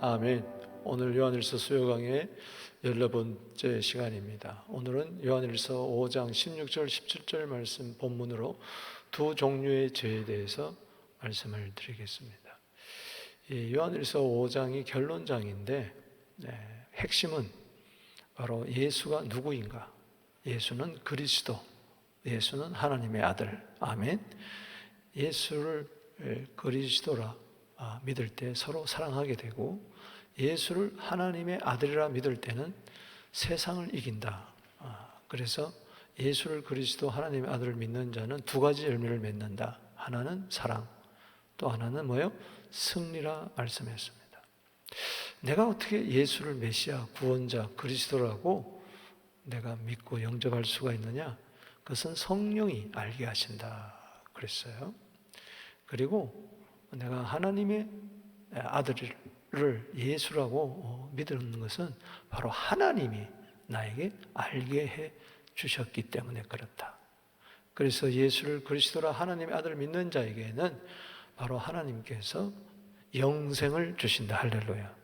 아멘. 오늘 요한일서 수요 강의 14번째 시간입니다. 오늘은 요한일서 5장 16절 17절 말씀 본문으로 두 종류의 죄에 대해서 말씀을 드리겠습니다. 이 요한일서 5장이 결론장인데 핵심은 바로 예수가 누구인가? 예수는 그리스도, 예수는 하나님의 아들. 아멘. 예수를 그리스도라 믿을 때 서로 사랑하게 되고, 예수를 하나님의 아들이라 믿을 때는 세상을 이긴다. 그래서 예수를 그리스도 하나님의 아들을 믿는 자는 두 가지 열매를 맺는다. 하나는 사랑, 또 하나는 뭐예요? 승리라 말씀했습니다. 내가 어떻게 예수를 메시아, 구원자, 그리스도라고 내가 믿고 영접할 수가 있느냐? 그것은 성령이 알게 하신다 그랬어요. 그리고 내가 하나님의 아들을 예수라고 믿는 것은 바로 하나님이 나에게 알게 해 주셨기 때문에 그렇다. 그래서 예수를 그리스도라 하나님의 아들을 믿는 자에게는 바로 하나님께서 영생을 주신다. 할렐루야.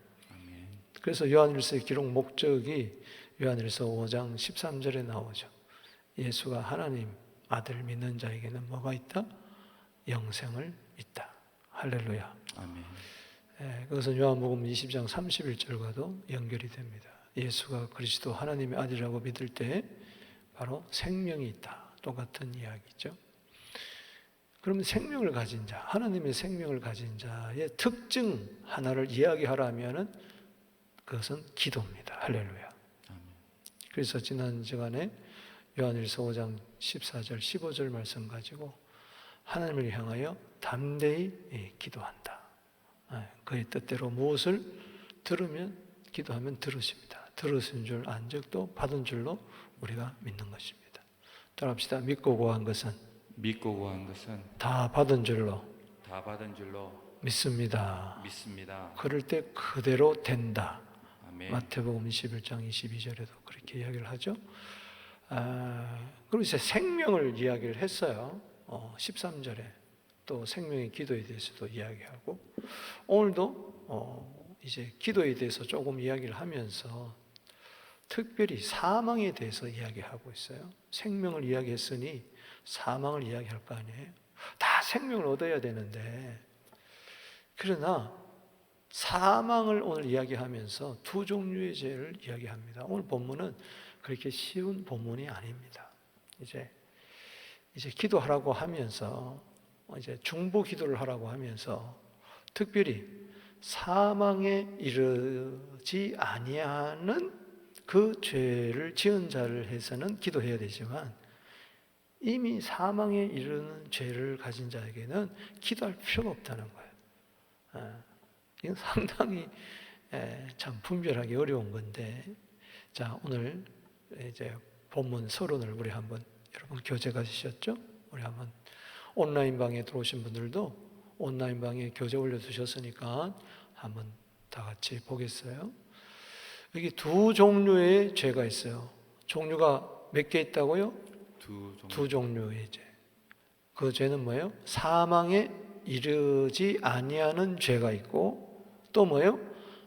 그래서 요한일서의 기록 목적이 요한일서 5장 13절에 나오죠. 예수가 하나님 아들 믿는 자에게는 뭐가 있다? 영생을 있다. 할렐루야. 아멘. 그것은 요한복음 20장 31절과도 연결이 됩니다. 예수가 그리스도 하나님의 아들이라고 믿을 때 바로 생명이 있다. 똑같은 이야기죠. 그러면 생명을 가진 자, 하나님의 생명을 가진 자의 특징 하나를 이야기하라면 그것은 기도입니다. 할렐루야. 그래서 지난 시간에 요한일서 5장 14절 15절 말씀 가지고 하나님을 향하여 담대히 기도한다. 그의 뜻대로 무엇을 들으면 기도하면 들으십니다. 들으신 줄 안 적도 받은 줄로 우리가 믿는 것입니다. 따라합시다. 믿고 구한 것은 다 받은 줄로 믿습니다. 그럴 때 그대로 된다. 아멘. 마태복음 21장 22절에도 그렇게 이야기를 하죠. 그리고 이제 생명을 이야기를 했어요. 13절에 또 생명의 기도에 대해서도 이야기하고, 오늘도 이제 기도에 대해서 조금 이야기를 하면서 특별히 사망에 대해서 이야기하고 있어요. 생명을 이야기했으니 사망을 이야기할 거 아니에요. 다 생명을 얻어야 되는데, 그러나 사망을 오늘 이야기하면서 두 종류의 죄를 이야기합니다. 오늘 본문은 그렇게 쉬운 본문이 아닙니다. 이제 기도하라고 하면서, 이제 중보 기도를 하라고 하면서 특별히 사망에 이르지 아니하는 그 죄를 지은 자를 해서는 기도해야 되지만, 이미 사망에 이르는 죄를 가진 자에게는 기도할 필요가 없다는 거예요. 이건 상당히 참 분별하기 어려운 건데, 자, 오늘 이제 본문 서론을 우리 한번, 여러분 교재 가지셨죠? 우리 한번 온라인 방에 들어오신 분들도 온라인 방에 교재 올려두셨으니까 한번 다 같이 보겠어요. 여기 두 종류의 죄가 있어요. 종류가 몇 개 있다고요? 두 종류의 죄. 그 죄는 뭐예요? 사망에 이르지 아니하는 죄가 있고, 또 뭐예요?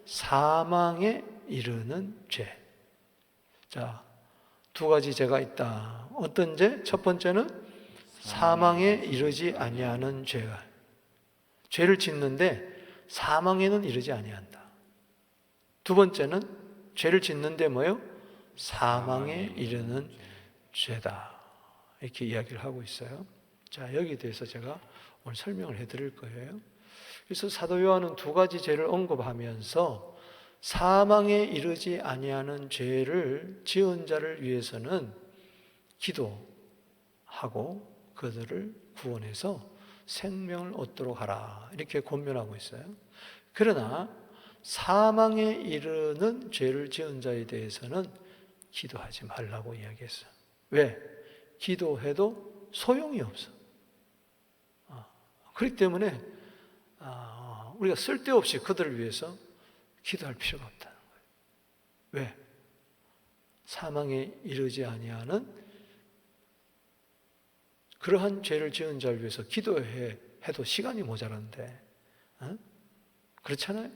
사망에 이르는 죄. 자, 두 가지 죄가 있다. 어떤 죄? 첫 번째는 사망에 이르지 아니하는 죄가, 죄를 짓는데 사망에는 이르지 아니한다. 두 번째는 죄를 짓는데 뭐예요? 사망에 이르는 죄다. 이렇게 이야기를 하고 있어요. 자, 여기에 대해서 제가 오늘 설명을 해드릴 거예요. 그래서 사도 요한은 두 가지 죄를 언급하면서 사망에 이르지 아니하는 죄를 지은 자를 위해서는 기도하고 그들을 구원해서 생명을 얻도록 하라, 이렇게 권면하고 있어요. 그러나 사망에 이르는 죄를 지은 자에 대해서는 기도하지 말라고 이야기했어요. 왜? 기도해도 소용이 없어. 그렇기 때문에 우리가 쓸데없이 그들을 위해서 기도할 필요가 없다는 거예요. 왜? 사망에 이르지 아니하는 그러한 죄를 지은 자를 위해서 기도해도 시간이 모자란데, 그렇잖아요?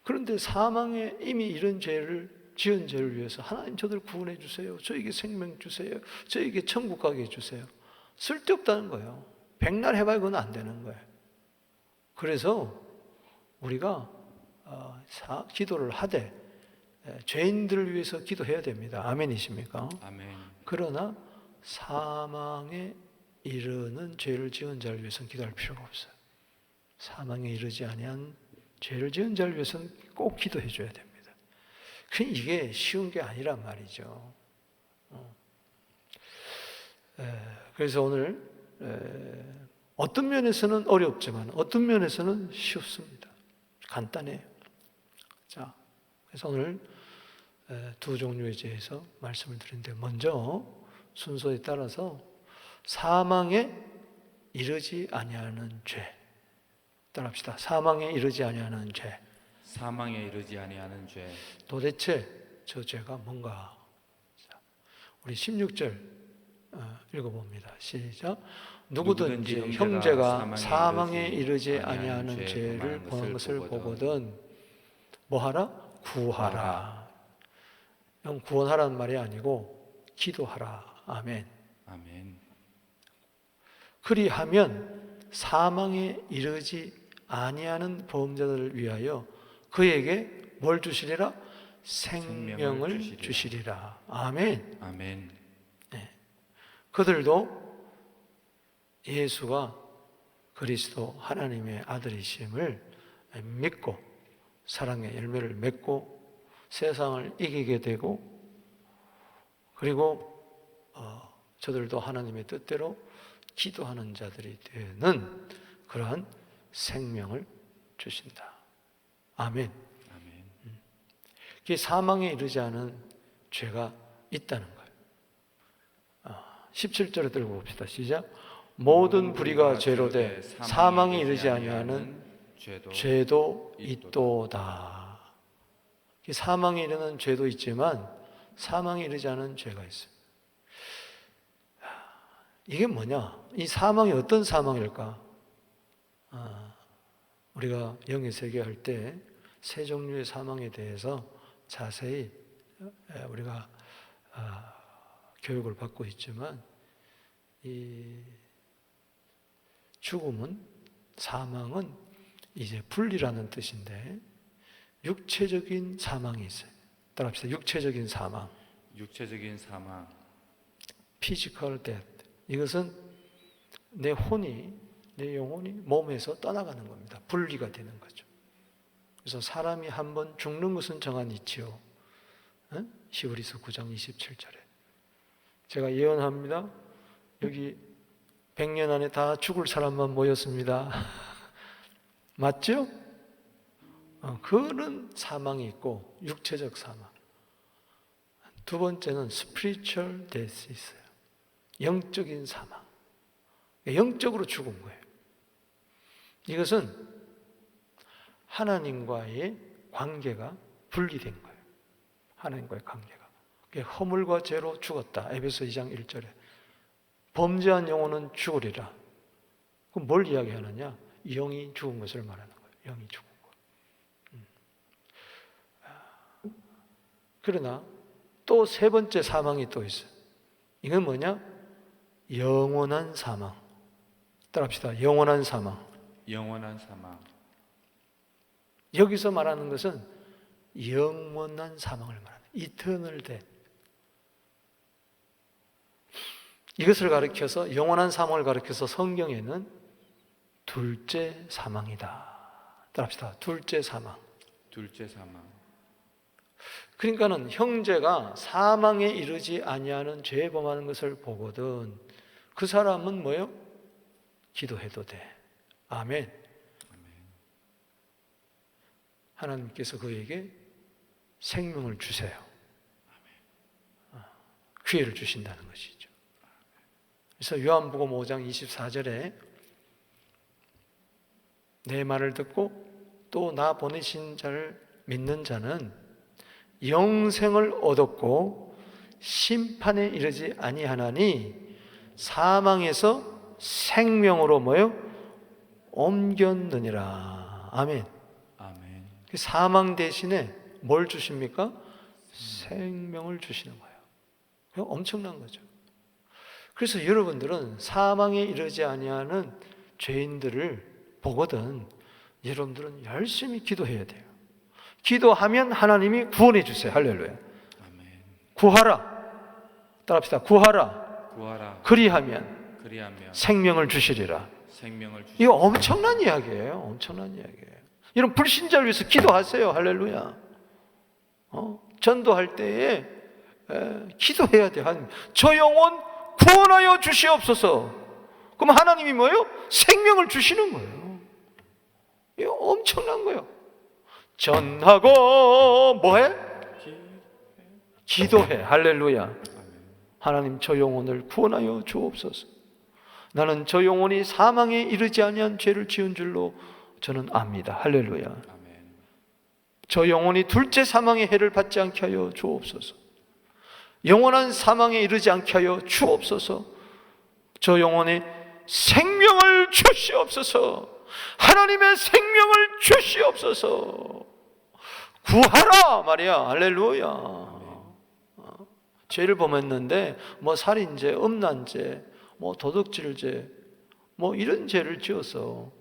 그런데 사망에 이미 이런 죄를 지은 죄를 위해서 하나님 저들 구원해 주세요. 저에게 생명 주세요. 저에게 천국 가게 해주세요. 쓸데없다는 거예요. 백날 해봐야 그건 안 되는 거예요. 그래서 우리가 기도를 하되 죄인들을 위해서 기도해야 됩니다. 아멘이십니까? 아멘. 그러나 사망에 이르는 죄를 지은 자를 위해서는 기도할 필요가 없어요. 사망에 이르지 아니한 죄를 지은 자를 위해서는 꼭 기도해 줘야 됩니다. 이게 쉬운 게 아니란 말이죠. 그래서 오늘 어떤 면에서는 어렵지만 어떤 면에서는 쉽습니다. 간단해요. 자, 그래서 오늘 두 종류의 죄에서 말씀을 드리는데, 먼저 순서에 따라서 사망에 이르지 아니하는 죄. 따라합시다. 사망에 이르지 아니하는 죄. 사망에 이르지 아니하는 죄. 도대체 저 죄가 뭔가? 자, 우리 16절 읽어봅니다. 시작. 누구든지 형제가 사망에 이르지 아니하는 죄를 범한 것을 보거든 뭐하라? 구하라. 구원하라는 말이 아니고 기도하라. 아멘. 아멘. 그리하면 사망에 이르지 아니하는 범죄자들을 위하여 그에게 뭘 주시리라? 생명을 주시리라. 아멘. 아멘. 네. 그들도 예수가 그리스도 하나님의 아들이심을 믿고 사랑의 열매를 맺고 세상을 이기게 되고, 그리고 저들도 하나님의 뜻대로 기도하는 자들이 되는 그러한 생명을 주신다. 아멘. 아멘. 이게 사망에 이르지 않은 죄가 있다는 거예요. 17절에 들고 봅시다. 시작. 모든 불의가 죄로 돼 사망에 이르지 아니하는 죄도 있도다. 사망에 이르는 죄도 있지만 사망에 이르지 않은 죄가 있어요. 이게 뭐냐? 이 사망이 어떤 사망일까? 우리가 영의 세계 할 때 세 종류의 사망에 대해서 자세히 우리가 교육을 받고 있지만, 이 죽음은, 사망은 이제 분리라는 뜻인데 육체적인 사망이 있어요. 따라합시다. 육체적인 사망. 육체적인 사망. Physical death. 이것은 내 혼이, 내 영혼이 몸에서 떠나가는 겁니다. 분리가 되는 거죠. 그래서 사람이 한번 죽는 것은 정한 이치요. 히브리서 9장 27절에 제가 예언합니다. 여기 100년 안에 다 죽을 사람만 모였습니다. 맞죠? 그런 사망이 있고 육체적 사망. 두 번째는 spiritual death 있어요. 영적인 사망. 영적으로 죽은 거예요. 이것은 하나님과의 관계가 분리된 거예요. 하나님과의 관계가. 허물과 죄로 죽었다. 에베소 2장 1절에. 범죄한 영혼은 죽으리라. 그럼 뭘 이야기하느냐? 영이 죽은 것을 말하는 거예요. 영이 죽은 것. 그러나 또 세 번째 사망이 또 있어요. 이건 뭐냐? 영원한 사망. 따라합시다. 영원한 사망. 영원한 사망. 여기서 말하는 것은 영원한 사망을 말하는 eternal death. 이것을 가리켜서, 영원한 사망을 가리켜서 성경에는 둘째 사망이다. 따라합시다. 둘째 사망. 둘째 사망. 그러니까는 형제가 사망에 이르지 아니하는 죄 범하는 것을 보거든 그 사람은 뭐예요? 기도해도 돼. 아멘. 하나님께서 그에게 생명을 주세요. 기회를 주신다는 것이죠. 그래서 요한복음 5장 24절에 내 말을 듣고 또 나 보내신 자를 믿는 자는 영생을 얻었고 심판에 이르지 아니하나니 사망에서 생명으로 뭐요? 옮겼느니라. 아멘. 아멘. 사망 대신에 뭘 주십니까? 생명을 주시는 거예요. 그거 엄청난 거죠. 그래서 여러분들은 사망에 이르지 아니하는 죄인들을 보거든 여러분들은 열심히 기도해야 돼요. 기도하면 하나님이 구원해 주세요. 할렐루야. 아멘. 구하라. 따라합시다. 구하라. 구하라. 그리하면 생명을 주시리라. 생명을 주시. 이거 엄청난 이야기예요. 엄청난 이야기예요. 여러분 불신자를 위해서 기도하세요. 할렐루야. 전도할 때에 기도해야 돼. 하나님, 저 영혼 구원하여 주시옵소서. 그럼 하나님이 뭐예요? 생명을 주시는 거예요. 이거 엄청난 거예요. 전하고 뭐해? 기도해. 할렐루야. 하나님 저 영혼을 구원하여 주옵소서. 나는 저 영혼이 사망에 이르지 아니한 죄를 지은 줄로 저는 압니다. 할렐루야. 아멘. 저 영혼이 둘째 사망의 해를 받지 않게 하여 주옵소서. 영원한 사망에 이르지 않게 하여 주옵소서. 저 영혼에 생명을 주시옵소서. 하나님의 생명을 주시옵소서. 구하라 말이야. 할렐루야. 죄를 범했는데 뭐 살인죄, 음란죄, 뭐 도둑질죄, 뭐 이런 죄를 지어서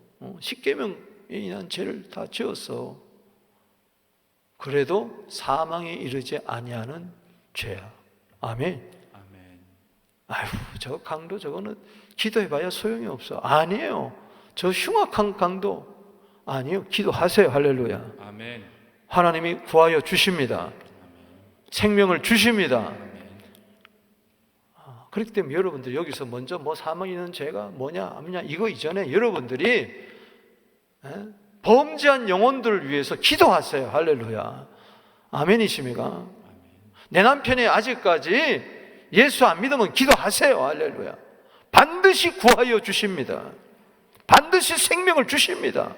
십계명에 인한 죄를 다 지었어. 그래도 사망에 이르지 아니하는 죄야. 아멘. 아멘. 아유, 저 강도 저거는 기도해봐야 소용이 없어. 아니에요. 저 흉악한 강도 아니에요. 기도하세요. 할렐루야. 아멘. 하나님이 구하여 주십니다. 생명을 주십니다. 그렇기 때문에 여러분들 여기서 먼저 뭐 사망에 있는 죄가 뭐냐 아니냐 이거 이전에 여러분들이 범죄한 영혼들을 위해서 기도하세요. 할렐루야. 아멘이십니까? 내 남편이 아직까지 예수 안 믿으면 기도하세요. 할렐루야. 반드시 구하여 주십니다. 반드시 생명을 주십니다.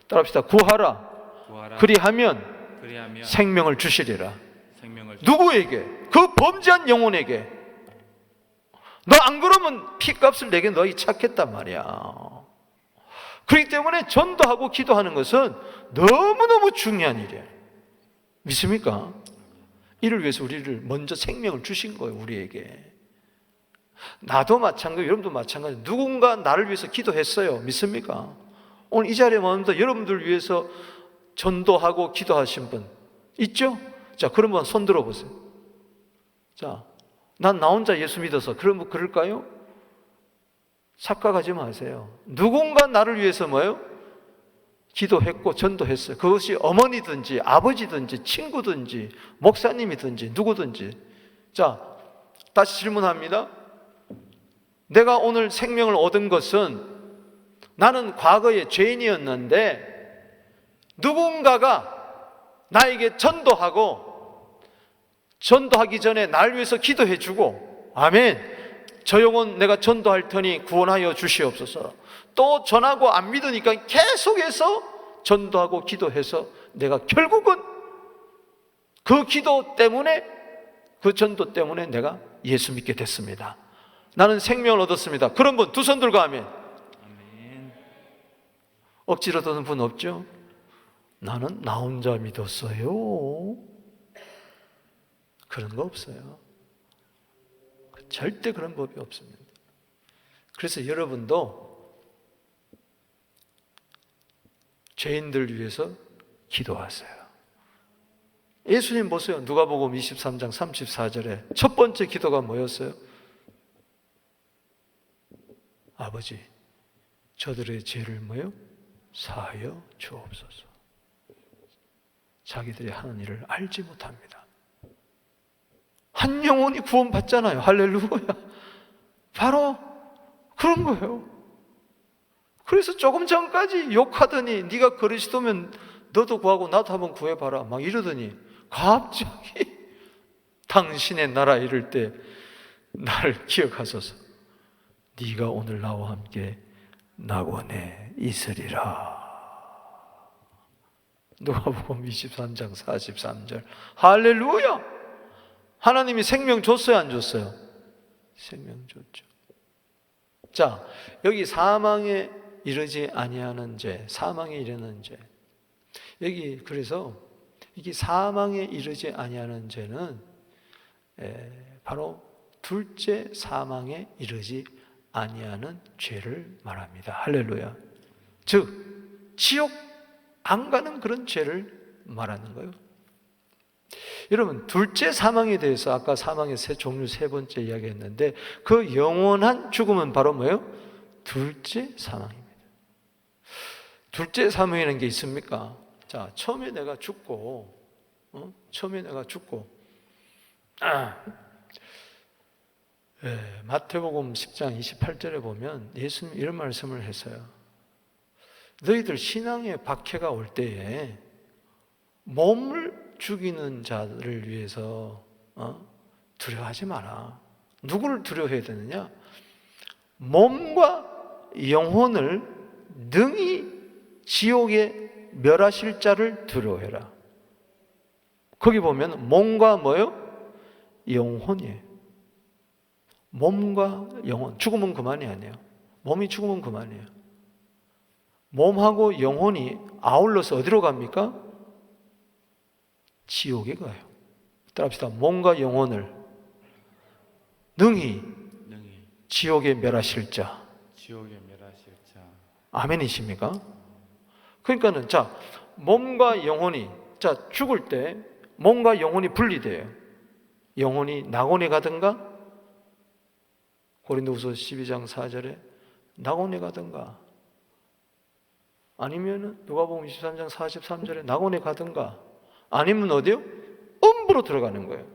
따라합시다. 구하라. 그리하면 생명을 주시리라. 누구에게? 그 범죄한 영혼에게. 너 안 그러면 피값을 내게 너희 찾겠단 말이야. 그렇기 때문에 전도하고 기도하는 것은 너무너무 중요한 일이에요. 믿습니까? 이를 위해서 우리를 먼저 생명을 주신 거예요. 우리에게. 나도 마찬가지, 여러분도 마찬가지. 누군가 나를 위해서 기도했어요. 믿습니까? 오늘 이 자리에 모여서 여러분들 위해서 전도하고 기도하신 분 있죠? 자, 그러면 손 들어보세요. 자, 난 나 혼자 예수 믿어서 그러면 그럴까요? 착각하지 마세요. 누군가 나를 위해서 뭐예요? 기도했고 전도했어요. 그것이 어머니든지 아버지든지 친구든지 목사님이든지 누구든지. 자, 다시 질문합니다. 내가 오늘 생명을 얻은 것은 나는 과거에 죄인이었는데 누군가가 나에게 전도하기 전에 날 위해서 기도해 주고, 아멘, 저 영혼 내가 전도할 테니 구원하여 주시옵소서. 또 전하고 안 믿으니까 계속해서 전도하고 기도해서 내가 결국은 그 기도 때문에, 그 전도 때문에 내가 예수 믿게 됐습니다. 나는 생명을 얻었습니다. 그런 분 두 손 들고 하면 아멘. 억지로 듣는 분 없죠? 나는 나 혼자 믿었어요. 그런 거 없어요. 절대 그런 법이 없습니다. 그래서 여러분도 죄인들 위해서 기도하세요. 예수님 보세요. 누가복음 23장 34절에 첫 번째 기도가 뭐였어요? 아버지, 저들의 죄를 뭐요? 사하여 주옵소서. 자기들이 하는 일을 알지 못합니다. 한 영혼이 구원받잖아요. 할렐루야. 바로 그런 거예요. 그래서 조금 전까지 욕하더니 네가 그리스도면 너도 구하고 나도 한번 구해봐라 막 이러더니 갑자기 당신의 나라 이를 때 나를 기억하소서. 네가 오늘 나와 함께 낙원에 있으리라. 누가복음 23장 43절. 할렐루야. 하나님이 생명 줬어요, 안 줬어요? 생명 줬죠. 자, 여기 사망에 이르지 아니하는 죄, 사망에 이르는 죄. 여기 그래서 이게 사망에 이르지 아니하는 죄는 바로 둘째 사망에 이르지 아니하는 죄를 말합니다. 할렐루야. 즉 지옥 안 가는 그런 죄를 말하는 거예요. 여러분, 둘째 사망에 대해서 아까 사망의 종류 세 번째 이야기했는데 그 영원한 죽음은 바로 뭐예요? 둘째 사망입니다. 둘째 사망이라는 게 있습니까? 자, 처음에 내가 죽고 마태복음 10장 28절에 보면 예수님 이런 말씀을 했어요. 너희들 신앙의 박해가 올 때에 몸을 죽이는 자를 위해서 두려워하지 마라. 누구를 두려워해야 되느냐? 몸과 영혼을 능히 지옥에 멸하실 자를 두려워해라. 거기 보면 몸과 뭐요? 영혼이에요. 몸과 영혼. 죽으면 그만이 아니에요. 몸이 죽으면 그만이에요. 몸하고 영혼이 아울러서 어디로 갑니까? 지옥에 가요. 따라합시다. 몸과 영혼을 능히 지옥에 멸하실 자. 지옥에 멸하실 자. 아멘이십니까? 그러니까는 자, 몸과 영혼이 죽을 때 몸과 영혼이 분리돼요. 영혼이 낙원에 가든가 고린도후서 12장 4절에 낙원에 가든가 아니면 누가복음 23장 43절에 낙원에 가든가 아니면 어디요? 음부로 들어가는 거예요.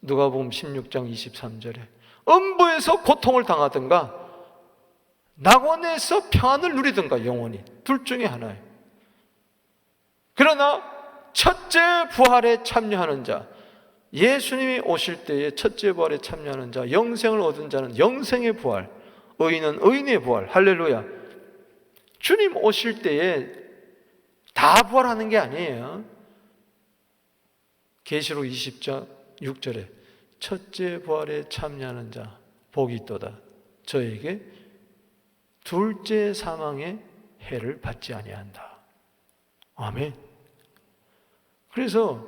누가복음 16장 23절에 음부에서 고통을 당하든가 낙원에서 평안을 누리든가 영혼이 둘 중에 하나예요. 그러나 첫째 부활에 참여하는 자, 예수님이 오실 때에 첫째 부활에 참여하는 자, 영생을 얻은 자는 영생의 부활, 의인은 의인의 부활. 할렐루야. 주님 오실 때에 다 부활하는 게 아니에요. 계시록 20장 6절에 첫째 부활에 참여하는 자 복이 있도다. 저에게 둘째 사망의 해를 받지 아니한다. 아멘. 그래서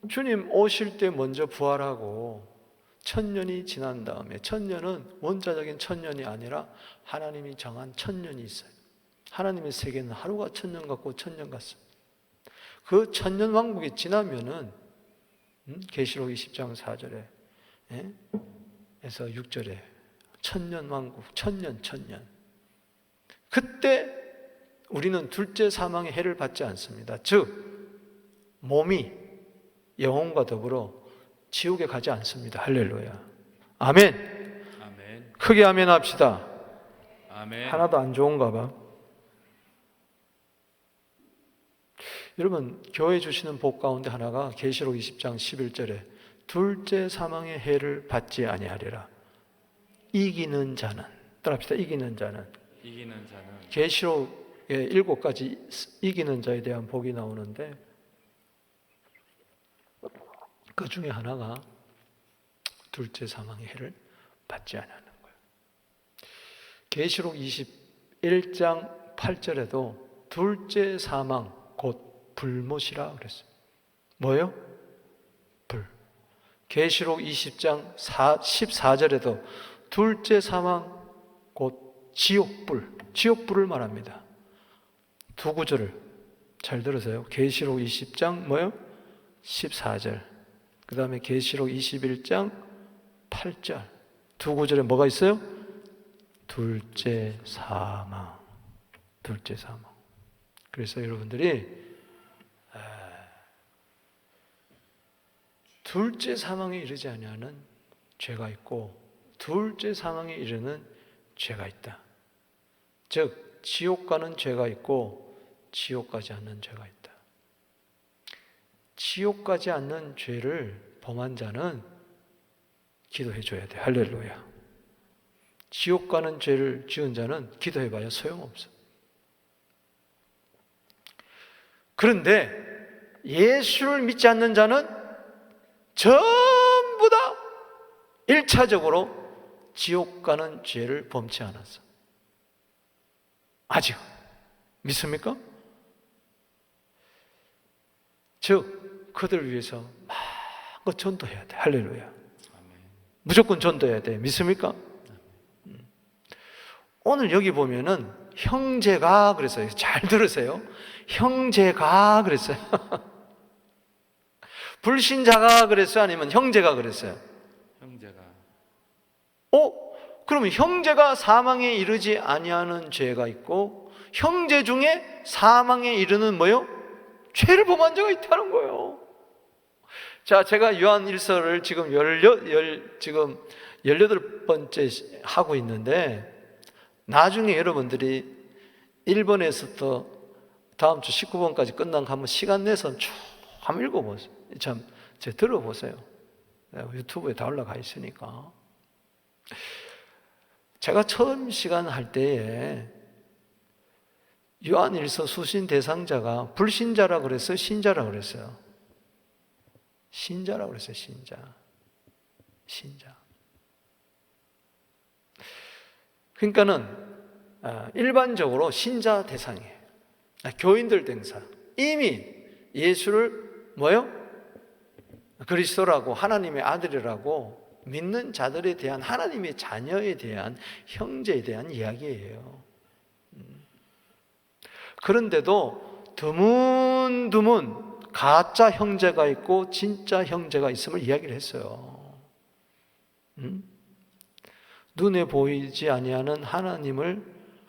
주님 오실 때 먼저 부활하고 천년이 지난 다음에, 천년은 원자적인 천년이 아니라 하나님이 정한 천년이 있어요. 하나님의 세계는 하루가 천년 같고 천년 같습니다. 그 천년 왕국이 지나면은 계시록 20장 4절에 에서 6절에 천년 왕국, 천년 그때 우리는 둘째 사망의 해를 받지 않습니다. 즉 몸이 영혼과 더불어 지옥에 가지 않습니다. 할렐루야. 아멘. 아멘. 크게 아멘 합시다. 아멘. 하나도 안 좋은가 봐. 여러분, 교회 주시는 복 가운데 하나가 계시록 20장 11절에 둘째 사망의 해를 받지 아니하리라. 이기는 자는, 따라합시다. 이기는 자는. 계시록에 7가지 이기는 자에 대한 복이 나오는데 그 중에 하나가 둘째 사망의 해를 받지 않는 거예요. 계시록 21장 8절에도 둘째 사망 곧 불못이라 그랬어요. 뭐예요? 불. 계시록 20장 14절에도 둘째 사망 곧 지옥불, 지옥불을 말합니다. 두 구절을 잘 들으세요. 계시록 20장 뭐예요? 14절. 그 다음에 계시록 21장 8절. 두 구절에 뭐가 있어요? 둘째 사망. 둘째 사망. 그래서 여러분들이 둘째 사망에 이르지 아니하는 죄가 있고 둘째 사망에 이르는 죄가 있다. 즉 지옥 가는 죄가 있고 지옥 가지 않는 죄가 있다. 지옥 가지 않는 죄를 범한 자는 기도해 줘야 돼. 할렐루야. 지옥 가는 죄를 지은 자는 기도해 봐야 소용없어. 그런데 예수를 믿지 않는 자는 전부 다 1차적으로 지옥 가는 죄를 범치 않았어. 아직 믿습니까? 즉 그들을 위해서 마음껏 전도해야 돼. 할렐루야. 무조건 전도해야 돼. 믿습니까? 오늘 여기 보면은 형제가 그랬어요. 잘 들으세요. 형제가 그랬어요. 불신자가 그랬어요? 아니면 형제가 그랬어요? 형제가. 그러면 형제가 사망에 이르지 아니하는 죄가 있고 형제 중에 사망에 이르는 뭐요? 죄를 범한 자가 있다는 거예요. 자, 제가 요한 1서를 지금 18번째 하고 있는데 나중에 여러분들이 1번에서부터 다음 주 19번까지 끝난 거 한번 시간 내서 쭉 한번 읽어보세요. 참, 들어보세요. 유튜브에 다 올라가 있으니까. 제가 처음 시간 할 때에 요한일서 수신 대상자가 불신자라 그랬어요? 신자라 그랬어요? 신자라 그랬어요. 신자. 그러니까는 일반적으로 신자 대상이에요. 교인들 등사. 이미 예수를 뭐요? 그리스도라고 하나님의 아들이라고 믿는 자들에 대한 하나님의 자녀에 대한 형제에 대한 이야기예요. 그런데도 드문드문 가짜 형제가 있고 진짜 형제가 있음을 이야기를 했어요. 눈에 보이지 아니하는 하나님을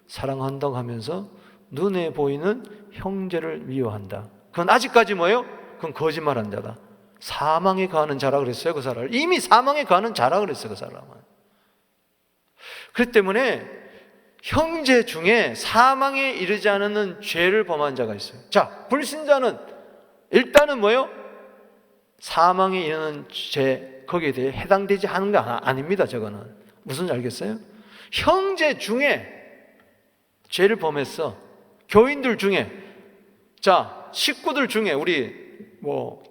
사랑한다고 하면서 눈에 보이는 형제를 미워한다. 그건 아직까지 뭐예요? 그건 거짓말한 자다. 사망에 가는 자라 그랬어요. 그 사람을 이미 사망에 가는 자라 그랬어요. 그 사람은. 그렇기 때문에 형제 중에 사망에 이르지 않는 죄를 범한 자가 있어요. 자, 불신자는 일단은 뭐예요? 사망에 이르는 죄, 거기에 대해 해당되지 않은 거 아닙니다. 저거는 무슨 알겠어요? 형제 중에 죄를 범했어. 교인들 중에, 자, 식구들 중에 우리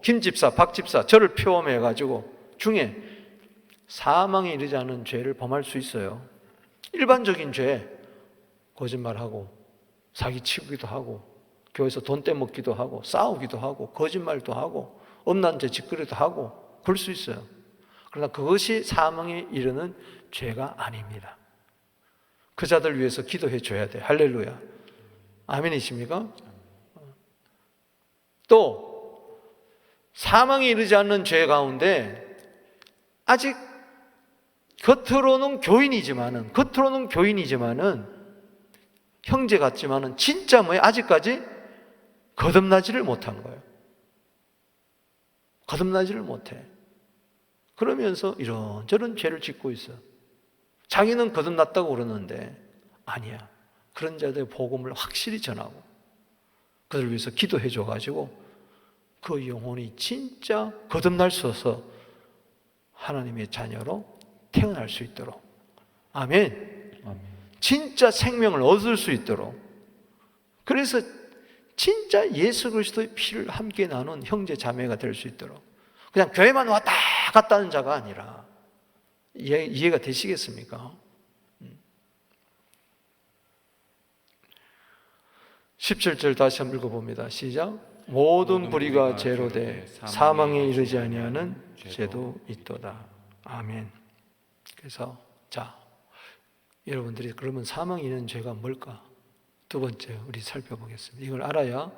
김 집사, 박 집사 저를 포함해 가지고 중에 사망에 이르지 않은 죄를 범할 수 있어요. 일반적인 죄, 거짓말하고 사기치기도 하고 교회에서 돈 떼먹기도 하고 싸우기도 하고 거짓말도 하고 엄난 죄 짓거리도 하고 그럴 수 있어요. 그러나 그것이 사망에 이르는 죄가 아닙니다. 그 자들 위해서 기도해 줘야 돼. 할렐루야. 아멘이십니까? 또 사망에 이르지 않는 죄 가운데 아직 겉으로는 교인이지만은 형제 같지만은 진짜 아직까지 거듭나지를 못한 거예요. 거듭나지를 못해. 그러면서 이런저런 죄를 짓고 있어. 자기는 거듭났다고 그러는데 아니야. 그런 자들의 복음을 확실히 전하고 그들을 위해서 기도해 줘가지고 그 영혼이 진짜 거듭날 수 있어서 하나님의 자녀로 태어날 수 있도록, 아멘. 진짜 생명을 얻을 수 있도록, 그래서 진짜 예수 그리스도의 피를 함께 나눈 형제 자매가 될 수 있도록, 그냥 교회만 왔다 갔다 하는 자가 아니라, 이해가 되시겠습니까? 17절 다시 한번 읽어봅니다. 시작. 모든 불의가 죄로 돼 사망에 이르지 아니하는 죄도 있도다. 아멘. 그래서 자, 여러분들이 그러면 사망에 이르는 죄가 뭘까? 두 번째 우리 살펴보겠습니다. 이걸 알아야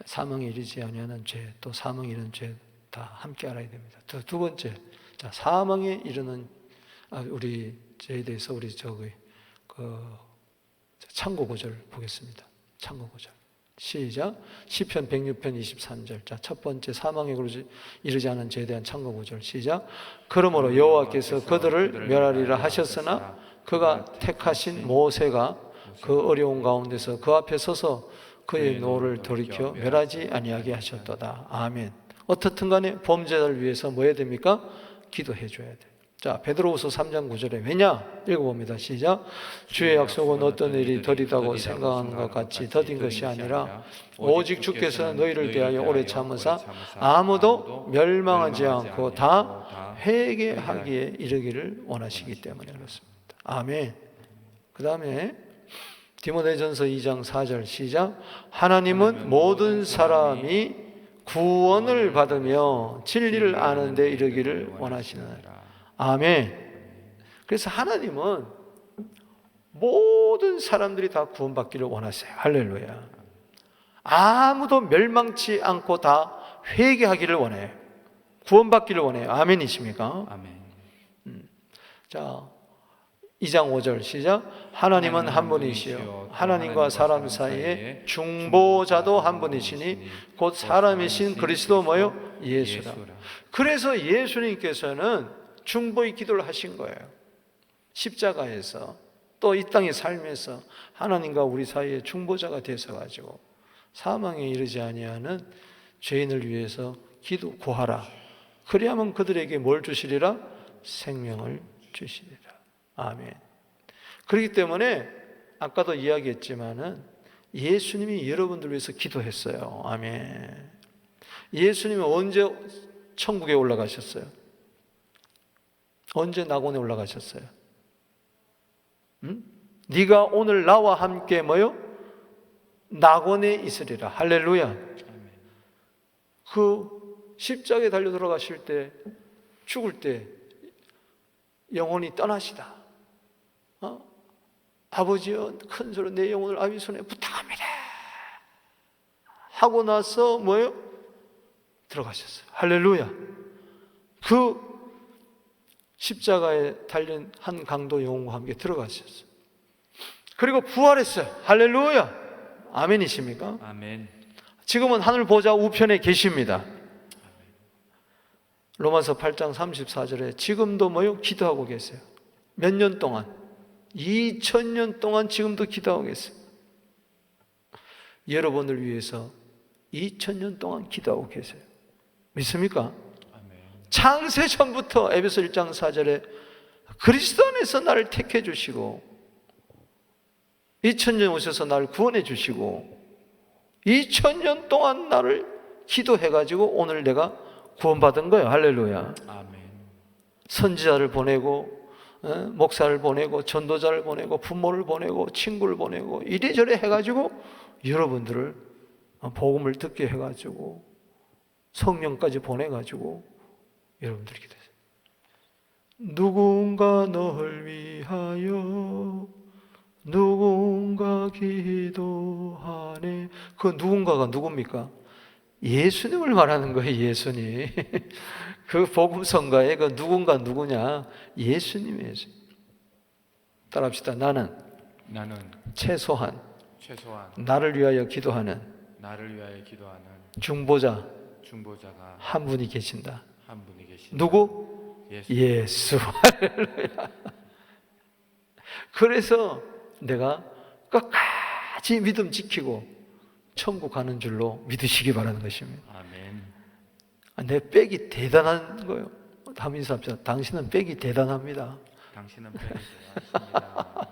사망에 이르지 아니하는 죄, 또 사망에 이르는 죄 다 함께 알아야 됩니다. 두 번째, 자, 사망에 이르는 우리 죄에 대해서 우리 참고 구절 보겠습니다. 참고 구절. 시작. 시편 106편 23절. 자, 첫 번째 사망에 이르지 않은 죄에 대한 참고 구절. 시작. 그러므로 여호와께서 그들을 멸하리라 하셨으나 그가 택하신 모세가 그 어려운 가운데서 그 앞에 서서 그의 노를 돌이켜 멸하지 아니하게 하셨도다. 아멘. 어떻든 간에 범죄자를 위해서 뭐 해야 됩니까? 기도해 줘야 돼. 자, 베드로후서 3장 9절에 왜냐? 읽어봅니다. 시작. 주의 약속은 어떤 일이 더디다고 생각하는 것 같이 더딘 것이 아니라 오직 주께서 너희를 대하여 오래 참으사 아무도 멸망하지 않고 다 회개하기에 이르기를 원하시기 때문에 그렇습니다. 아멘. 그 다음에 디모데전서 2장 4절 시작. 하나님은 모든 사람이 구원을 받으며 진리를 아는 데 이르기를 원하시느니라. 아멘. 그래서 하나님은 모든 사람들이 다 구원받기를 원하세요. 할렐루야. 아무도 멸망치 않고 다 회개하기를 원해요. 구원받기를 원해요. 아멘이십니까? 아멘. 자, 2장 5절 시작. 하나님은 한 분이시요 하나님과 사람 사이에 중보자도 한 분이시니 곧 사람이신 그리스도 뭐요? 예수라. 그래서 예수님께서는 중보의 기도를 하신 거예요. 십자가에서 또 이 땅에 살면서 하나님과 우리 사이에 중보자가 되셔가지고 사망에 이르지 아니하는 죄인을 위해서 구하라. 그리하면 그들에게 뭘 주시리라? 생명을 주시리라. 아멘. 그렇기 때문에 아까도 이야기했지만은 예수님이 여러분들 위해서 기도했어요. 아멘. 예수님은 언제 천국에 올라가셨어요? 언제 낙원에 올라가셨어요? 네가 오늘 나와 함께 뭐요? 낙원에 있으리라. 할렐루야. 그 십자가에 달려 들어가실 때, 죽을 때 영혼이 떠나시다. 아버지여, 큰 소리로 내 영혼을 아비 손에 부탁합니다 하고 나서 뭐예요? 들어가셨어요. 할렐루야. 그 십자가에 달린 한 강도 영혼과 함께 들어가셨어요. 그리고 부활했어요. 할렐루야. 아멘이십니까? 아멘. 지금은 하늘 보좌 우편에 계십니다. 로마서 8장 34절에 지금도 뭐요? 기도하고 계세요. 몇 년 동안? 2000년 동안 지금도 기도하고 계세요. 여러분을 위해서 2000년 동안 기도하고 계세요. 믿습니까? 아멘. 창세 전부터 에베소 1장 4절에 그리스도 안에서 나를 택해 주시고 2000년 오셔서 나를 구원해 주시고 2000년 동안 나를 기도해 가지고 오늘 내가 구원받은 거예요. 할렐루야. 아멘. 선지자를 보내고 목사를 보내고 전도자를 보내고 부모를 보내고 친구를 보내고 이래저래 해가지고 여러분들을 복음을 듣게 해가지고 성령까지 보내가지고 여러분들이 기도했어요. 누군가 널 위하여 누군가 기도하네. 그 누군가가 누굽니까? 예수님을 말하는 거예요. 예수님. 그 복음성가의 그 누군가 누구냐? 예수님이에요. 따라합시다. 나는 최소한 나를 위하여 기도하는 중보자가 한 분이 계신다. 누구? 예수. 할렐루야. 그래서 내가 끝까지 믿음 지키고 천국 가는 줄로 믿으시기 바라는 것입니다. 아멘. 내 백이 대단한 거예요. 다음 인사합시다. 당신은 백이 대단합니다. 당신은 백이 대단하십니다.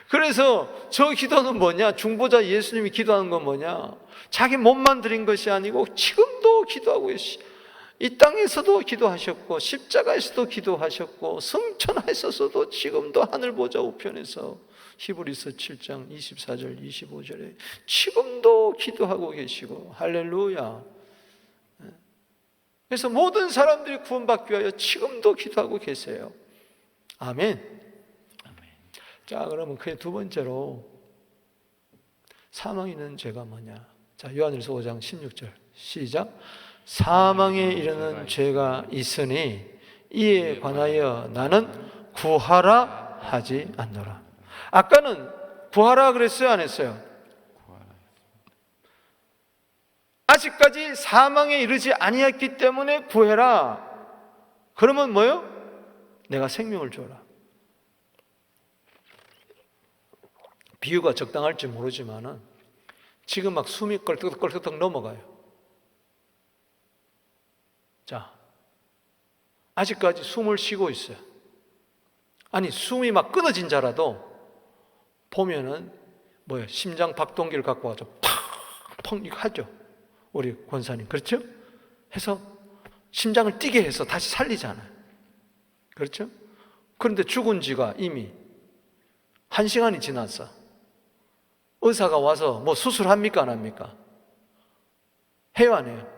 그래서 저 기도는 뭐냐? 중보자 예수님이 기도하는 건 뭐냐? 자기 몸만 드린 것이 아니고 지금도 기도하고 계시. 이 땅에서도 기도하셨고 십자가에서도 기도하셨고 성천하에서도 지금도 하늘 보좌 우편에서 히브리서 7장 24절 25절에 지금도 기도하고 계시고 할렐루야. 그래서 모든 사람들이 구원받기 위하여 지금도 기도하고 계세요. 아멘. 자, 그러면 그의 두 번째로 사망에 이르는 죄가 뭐냐? 자, 요한일서 5장 16절 시작. 사망에 이르는 죄가 있으니 이에 관하여 나는 구하라 하지 않노라. 아까는 구하라 그랬어요, 안 했어요? 아직까지 사망에 이르지 아니했기 때문에 구해라. 그러면 뭐요? 내가 생명을 주어라. 비유가 적당할지 모르지만은 지금 막 숨이 껄떡껄떡 넘어가요. 자, 아직까지 숨을 쉬고 있어요. 아니, 숨이 막 끊어진 자라도 보면은 뭐예요? 심장 박동기를 갖고 와서 펑펑 이거 하죠. 우리 권사님 그렇죠? 해서 심장을 뛰게 해서 다시 살리잖아요. 그렇죠? 그런데 죽은 지가 이미 1시간이 지났어. 의사가 와서 뭐 수술합니까 안 합니까? 해요, 안 해요?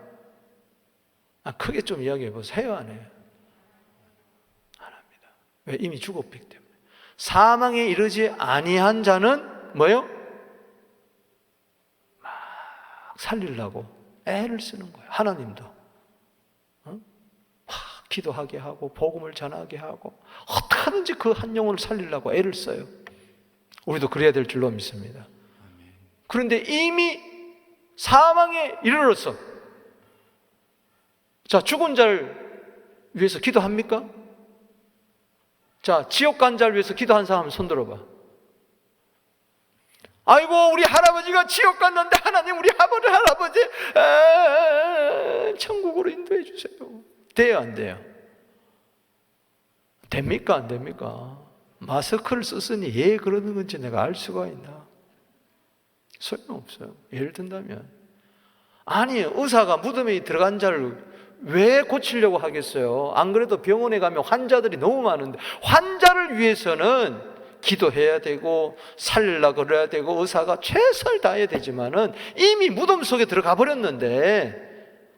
크게 좀 이야기해 보세요. 해요, 안 해요? 안 합니다. 왜? 이미 죽었기 때문에. 사망에 이르지 아니한 자는 뭐예요? 막 살리려고 애를 쓰는 거예요. 하나님도 막 기도하게 하고 복음을 전하게 하고 어떻게 하든지 그 한 영혼을 살리려고 애를 써요. 우리도 그래야 될 줄로 믿습니다. 그런데 이미 사망에 이르렀어. 자, 죽은 자를 위해서 기도합니까? 자, 지옥 간 자를 위해서 기도한 사람 손 들어봐. 아이고, 우리 할아버지가 지옥 갔는데 하나님 우리 할아버지 천국으로 인도해 주세요. 돼요, 안 돼요? 됩니까, 안 됩니까? 마스크를 썼으니 예 그러는 건지 내가 알 수가 있나? 소용없어요. 예를 든다면, 아니, 의사가 무덤에 들어간 자를 왜 고치려고 하겠어요? 안 그래도 병원에 가면 환자들이 너무 많은데, 환자를 위해서는 기도해야 되고 살리려고 그래야 되고 의사가 최선을 다해야 되지만은 이미 무덤 속에 들어가 버렸는데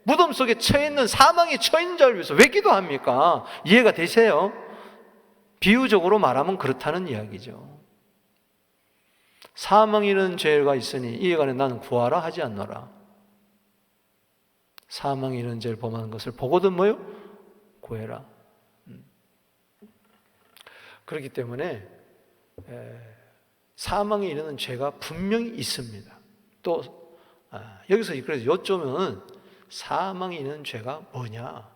무덤 속에 처해 있는 사망에 처인 자를 위해서 왜 기도합니까? 이해가 되세요? 비유적으로 말하면 그렇다는 이야기죠. 사망에 이르는 죄가 있으니 이에 관해 나는 구하라 하지 않노라. 사망에 이르는 죄를 범하는 것을 보거든 뭐요? 구해라. 그렇기 때문에 사망에 이르는 죄가 분명히 있습니다. 또 여기서 그래서 여쭤면 사망에 이르는 죄가 뭐냐?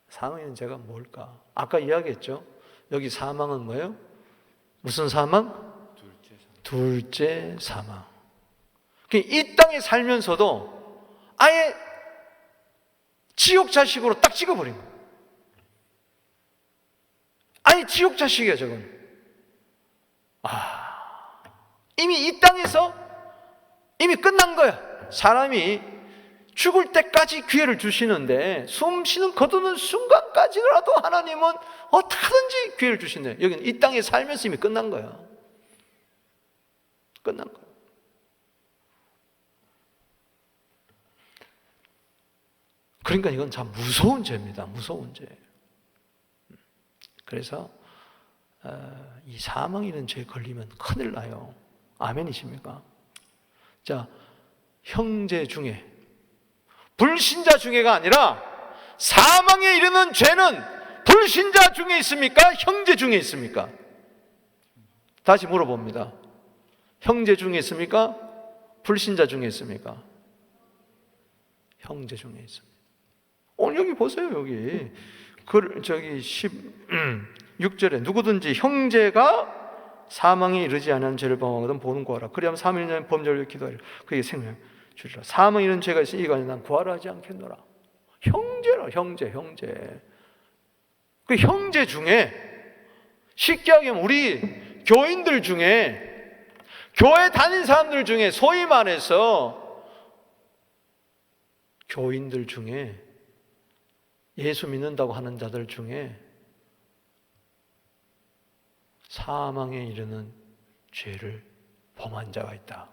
사망에 이르는 죄가 뭘까? 아까 이야기했죠. 여기 사망은 뭐예요? 무슨 사망? 둘째 사망. 이 땅에 살면서도 아예 지옥 자식으로 딱 찍어버린 거예요. 아니 지옥 자식이야 저건. 이미 이 땅에서 이미 끝난 거야. 사람이 죽을 때까지 기회를 주시는데 숨 쉬는 거두는 순간까지라도 하나님은 어떻게든지 기회를 주신대. 여기는 이 땅에 살면서 이미 끝난 거야. 끝난 거야. 그러니까 이건 참 무서운 죄입니다. 무서운 죄. 그래서 이 사망 이런 죄에 걸리면 큰일 나요. 아멘이십니까? 자, 형제 중에 불신자 중에가 아니라 사망에 이르는 죄는 불신자 중에 있습니까? 형제 중에 있습니까? 다시 물어봅니다. 형제 중에 있습니까? 불신자 중에 있습니까? 형제 중에 있습니다. 오늘 여기 보세요. 여기 저기 16절에 누구든지 형제가 사망에 이르지 않은 죄를 범하거든 보는 구하라. 그리하면 사망에 이르는 범죄를 기도하리라. 그에게 생명 주리라. 사망에 이르는 죄가 있으니 이가 난 구하라 하지 않겠노라. 형제라. 형제. 그 형제 중에 쉽게 하면 우리 교인들 중에 교회 다닌 사람들 중에 소위 말해서 교인들 중에 예수 믿는다고 하는 자들 중에 사망에 이르는 죄를 범한 자가 있다.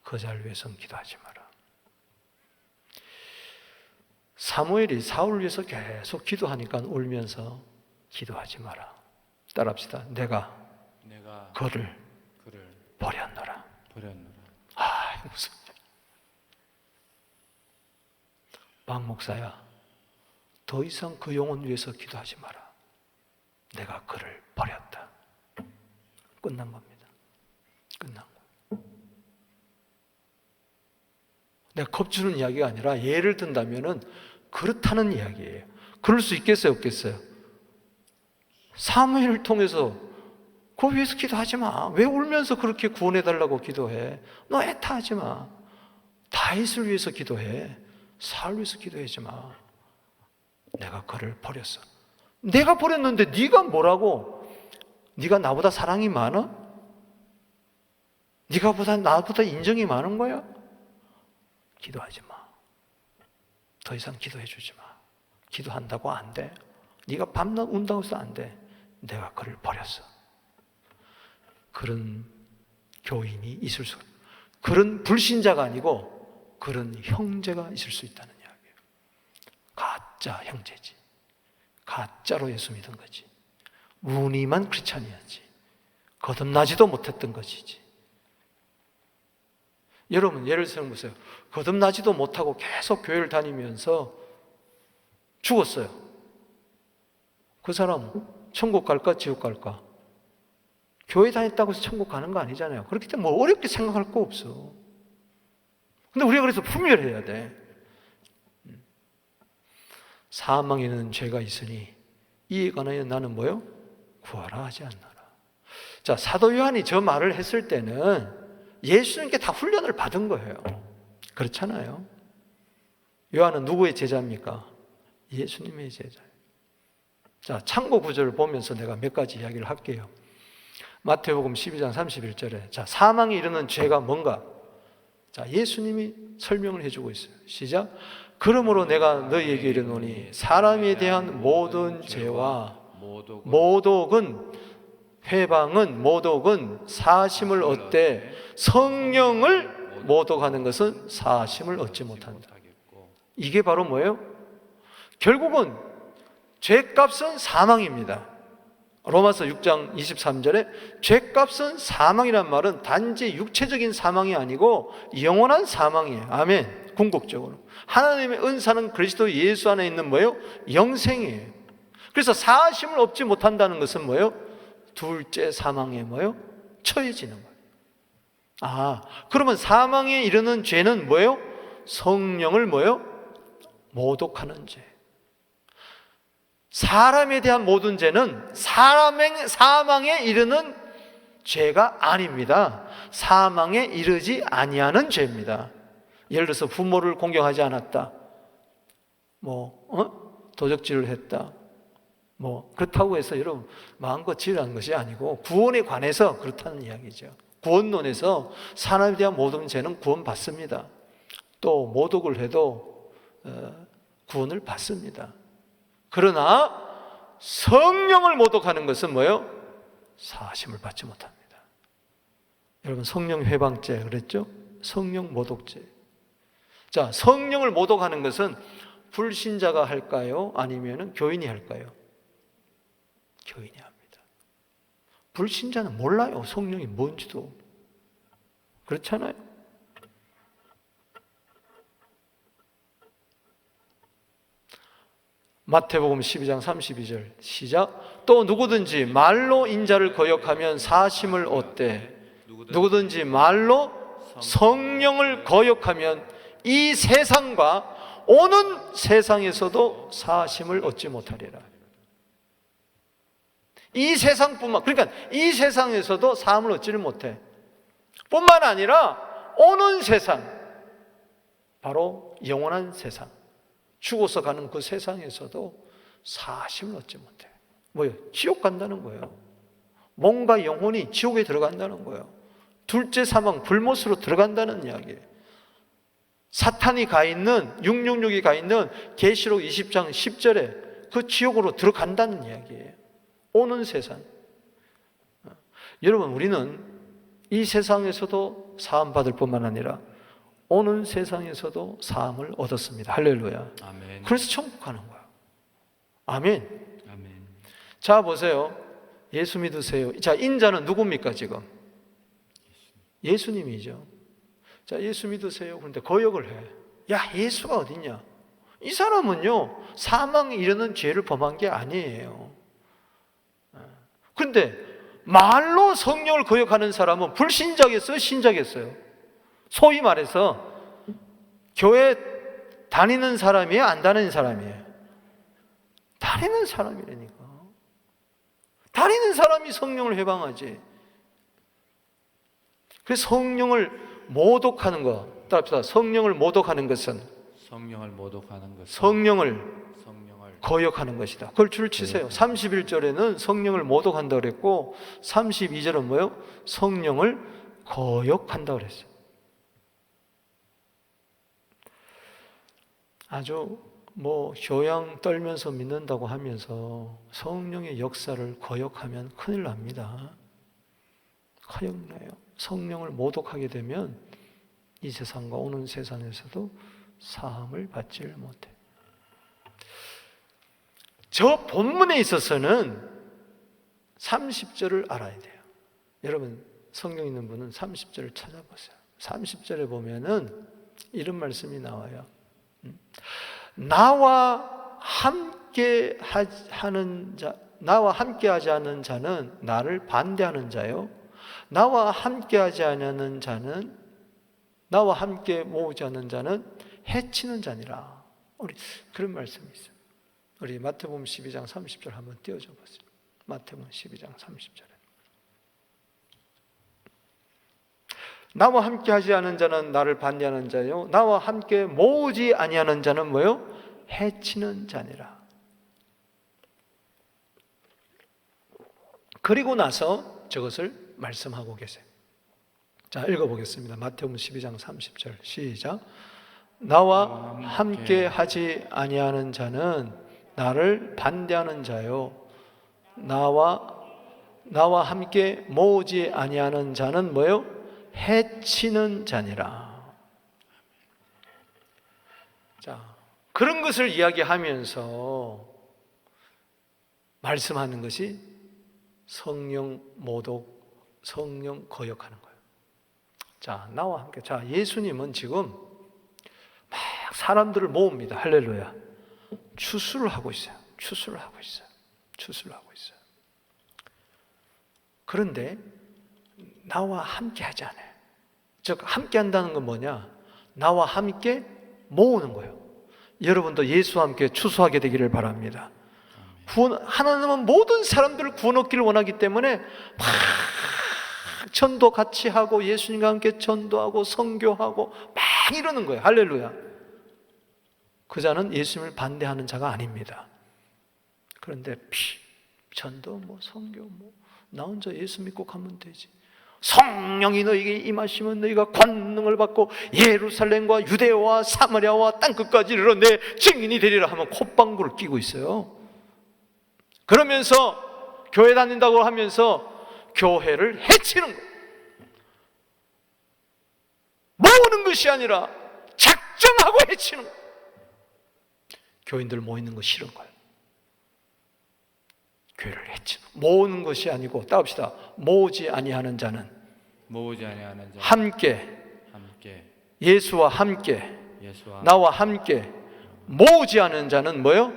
그 자를 위해서는 기도하지 마라. 사무엘이 사울을 위해서 계속 기도하니까 울면서 기도하지 마라. 따라합시다. 내가 그를 버렸노라. 무슨 박 목사야, 더 이상 그 영혼 위해서 기도하지 마라. 내가 그를 버렸다. 끝난 겁니다. 끝난 거. 내가 겁주는 이야기가 아니라 예를 든다면은 그렇다는 이야기예요. 그럴 수 있겠어요, 없겠어요? 사무엘을 통해서 그 위해서 기도하지 마. 왜 울면서 그렇게 구원해달라고 기도해? 너 애타하지 마. 다윗을 위해서 기도해. 사울 위해서 기도하지 마. 내가 그를 버렸어. 내가 버렸는데 네가 뭐라고? 네가 나보다 사랑이 많아? 네가 나보다 인정이 많은 거야? 기도하지 마. 더 이상 기도해 주지 마. 기도한다고 안 돼. 네가 밤낮 운다고 해서 안 돼. 내가 그를 버렸어. 그런 교인이 있을 수. 그런 불신자가 아니고 그런 형제가 있을 수 있다는 이야기예요. 가짜 형제지. 가짜로 예수 믿은 거지. 무늬만 크리스찬이었지. 거듭나지도 못했던 것이지. 여러분 예를 들어 보세요. 거듭나지도 못하고 계속 교회를 다니면서 죽었어요. 그 사람 천국 갈까 지옥 갈까? 교회 다녔다고 해서 천국 가는 거 아니잖아요. 그렇기 때문에 뭐 어렵게 생각할 거 없어. 근데 우리가 그래서 분별해야 돼. 사망에는 죄가 있으니 이에 관하여 나는 뭐요? 구하라 하지 않나라. 자, 사도 요한이 저 말을 했을 때는 예수님께 다 훈련을 받은 거예요. 그렇잖아요. 요한은 누구의 제자입니까? 예수님의 제자예요. 자, 참고 구절을 보면서 내가 몇 가지 이야기를 할게요. 마태복음 12장 31절에 자, 사망에 이르는 죄가 뭔가? 자, 예수님이 설명을 해주고 있어요. 시작. 그러므로 내가 너희에게 이르노니 사람에 대한 모든 죄와 모독은 회방은 모독은 사심을 얻되 성령을 모독하는 것은 사심을 얻지 못한다. 이게 바로 뭐예요? 결국은 죄값은 사망입니다. 로마서 6장 23절에 죄값은 사망이란 말은 단지 육체적인 사망이 아니고 영원한 사망이에요. 아멘. 궁극적으로 하나님의 은사는 그리스도 예수 안에 있는 뭐예요? 영생이에요. 그래서 사심을 얻지 못한다는 것은 뭐예요? 둘째 사망에 뭐예요? 처해지는 거예요. 아, 그러면 사망에 이르는 죄는 뭐예요? 성령을 뭐예요? 모독하는 죄. 사람에 대한 모든 죄는 사망에 이르는 죄가 아닙니다. 사망에 이르지 아니하는 죄입니다. 예를 들어서 부모를 공경하지 않았다. 도적질을 했다. 그렇다고 해서 여러분 마음껏 지으라는 것이 아니고 구원에 관해서 그렇다는 이야기죠. 구원론에서 사람에 대한 모든 죄는 구원받습니다. 또 모독을 해도 구원을 받습니다. 그러나 성령을 모독하는 것은 뭐예요? 사심을 받지 못합니다. 여러분 성령 회방죄 그랬죠? 성령 모독죄. 자, 성령을 모독하는 것은 불신자가 할까요? 아니면 교인이 할까요? 교인이 합니다. 불신자는 몰라요. 성령이 뭔지도. 그렇잖아요. 마태복음 12장 32절 시작. 또 누구든지 말로 인자를 거역하면 사심을 얻되 누구든지 말로 성령을 거역하면 이 세상과 오는 세상에서도 사심을 얻지 못하리라. 이 세상뿐만, 그러니까 이 세상에서도 사함을 얻지를 못해. 뿐만 아니라 오는 세상, 바로 영원한 세상, 죽어서 가는 그 세상에서도 사심을 얻지 못해. 뭐예요? 지옥 간다는 거예요. 몸과 영혼이 지옥에 들어간다는 거예요. 둘째 사망, 불못으로 들어간다는 이야기예요. 사탄이 가 있는, 666이 가 있는 계시록 20장 10절에 그 지옥으로 들어간다는 이야기예요. 오는 세상. 여러분, 우리는 이 세상에서도 사함 받을 뿐만 아니라 오는 세상에서도 사함을 얻었습니다. 할렐루야. 아멘. 그래서 천국 가는 거예요. 아멘. 아멘. 자, 보세요. 예수 믿으세요. 자, 인자는 누굽니까, 지금? 예수님이죠. 자, 예수 믿으세요. 그런데 거역을 해. 야, 예수가 어딨냐? 이 사람은요, 사망에 이르는 죄를 범한 게 아니에요. 근데 말로 성령을 거역하는 사람은 불신자겠어요? 신자겠어요? 소위 말해서 교회 다니는 사람이에요? 안 다니는 사람이에요? 다니는 사람이라니까. 다니는 사람이 성령을 해방하지. 그래서 성령을 모독하는 것, 따라합시다. 성령을 모독하는 것은 성령을 거역하는 것이다. 그걸 줄 치세요. 31절에는 성령을 모독한다고 그랬고 32절은 뭐예요? 성령을 거역한다고 그랬어요. 아주 교양 떨면서 믿는다고 하면서 성령의 역사를 거역하면 큰일 납니다. 큰일 나요. 성령을 모독하게 되면 이 세상과 오는 세상에서도 사함을 받지를 못해. 저 본문에 있어서는 30절을 알아야 돼요. 여러분 성경 있는 분은 30절을 찾아보세요. 30절에 보면은 이런 말씀이 나와요. 나와 함께 하지 않은 자는 나를 반대하는 자요. 나와 함께 하지 않는 자는, 나와 함께 모으지 않는 자는 해치는 자니라. 우리 그런 말씀이 있어요. 우리 마태복음 12장 30절 한번 띄워줘 보세요. 마태복음 12장 30절에 나와 함께 하지 않은 자는 나를 반대하는 자요, 나와 함께 모으지 아니하는 자는 뭐요? 해치는 자니라. 그리고 나서 저것을 말씀하고 계세요. 자, 읽어보겠습니다. 마태복음 12장 30절 시작. 나와 함께 하지 아니하는 자는 나를 반대하는 자요, 나와 함께 모으지 아니하는 자는 뭐요? 해치는 자니라. 자, 그런 것을 이야기하면서 말씀하는 것이 성령 모독, 성령 거역하는 거예요. 자, 나와 함께. 자, 예수님은 지금 막 사람들을 모읍니다. 할렐루야. 추수를 하고 있어요. 추수를 하고 있어요. 추수를 하고 있어요. 그런데 나와 함께 하지 않아요. 즉 함께 한다는 건 뭐냐? 나와 함께 모으는 거예요. 여러분도 예수와 함께 추수하게 되기를 바랍니다. 하나님은 모든 사람들을 구원 얻기를 원하기 때문에 막 전도 같이 하고 예수님과 함께 전도하고 선교하고 막 이러는 거예요. 할렐루야. 그 자는 예수님을 반대하는 자가 아닙니다. 그런데 전도 선교 나 혼자 예수 믿고 가면 되지. 성령이 너에게 임하시면 너희가 권능을 받고 예루살렘과 유대와 사마리아와 땅끝까지 이르러 내 증인이 되리라 하면 콧방구를 끼고 있어요. 그러면서 교회 다닌다고 하면서 교회를 해치는 거예요. 모으는 것이 아니라 작정하고 해치는 거예요. 교인들 모이는 거 싫은 거예요. 교회를 해치는 거예요. 모으는 것이 아니고 따봅시다. 모으지 아니하는 자는 함께 예수와 함께 나와 함께 모으지 않은 자는 뭐요?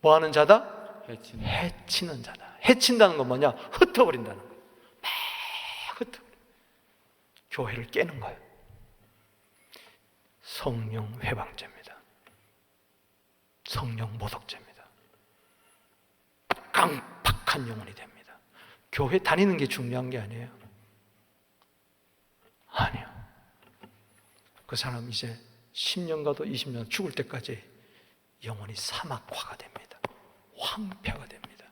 뭐 하는 자다? 해치는 자다. 해친다는 건 뭐냐? 흩어버린다는 거예요. 막 흩어버려. 교회를 깨는 거예요. 성령 회방죄입니다. 성령 모독죄입니다. 깡팍한 영혼이 됩니다. 교회 다니는 게 중요한 게 아니에요. 아니요. 그 사람 이제 10년 가도 20년 죽을 때까지 영혼이 사막화가 됩니다. 황폐가 됩니다.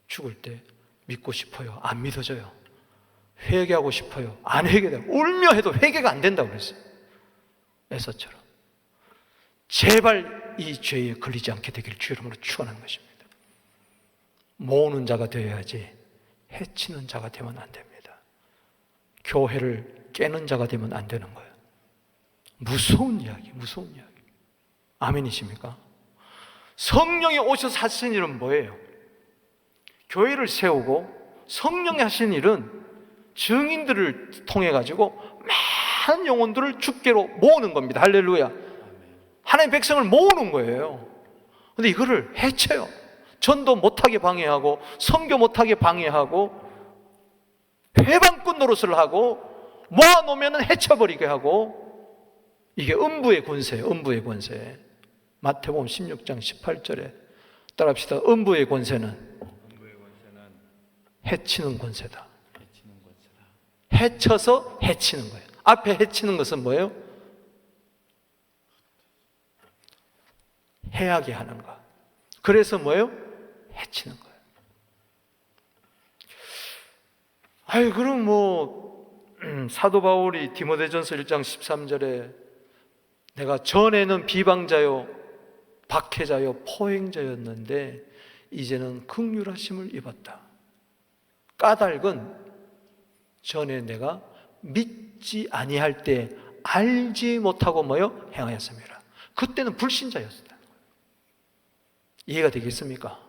죽을 때 믿고 싶어요? 안 믿어져요. 회개하고 싶어요? 안 회개돼요. 울며 해도 회개가 안 된다고 그랬어요. 에서처럼. 제발 이 죄에 걸리지 않게 되기를 주 이름으로 축원하는 것입니다. 모으는 자가 되어야지 해치는 자가 되면 안 됩니다. 교회를 깨는 자가 되면 안 되는 거예요. 무서운 이야기, 무서운 이야기. 아멘이십니까? 성령이 오셔서 하신 일은 뭐예요? 교회를 세우고 성령이 하신 일은 증인들을 통해 가지고 많은 영혼들을 주께로 모으는 겁니다. 할렐루야. 하나님의 백성을 모으는 거예요. 근데 이거를 해쳐요. 전도 못하게 방해하고 선교 못하게 방해하고 회방꾼 노릇을 하고 모아놓으면 해쳐버리게 하고, 이게 음부의 권세예요. 음부의 권세. 마태복음 16장 18절에 따라합시다. 음부의 권세는 해치는 권세다. 해쳐서 해치는 거예요. 앞에 해치는 것은 뭐예요? 해하게 하는 것. 그래서 뭐예요? 해치는 거예요. 아유, 그럼 사도 바울이 디모데전서 1장 13절에 내가 전에는 비방자요, 박해자요, 포행자였는데 이제는 긍휼하심을 입었다. 까닭은 전에 내가 믿지 아니할 때 알지 못하고 뭐요? 행하였습니다. 그때는 불신자였습니다. 이해가 되겠습니까?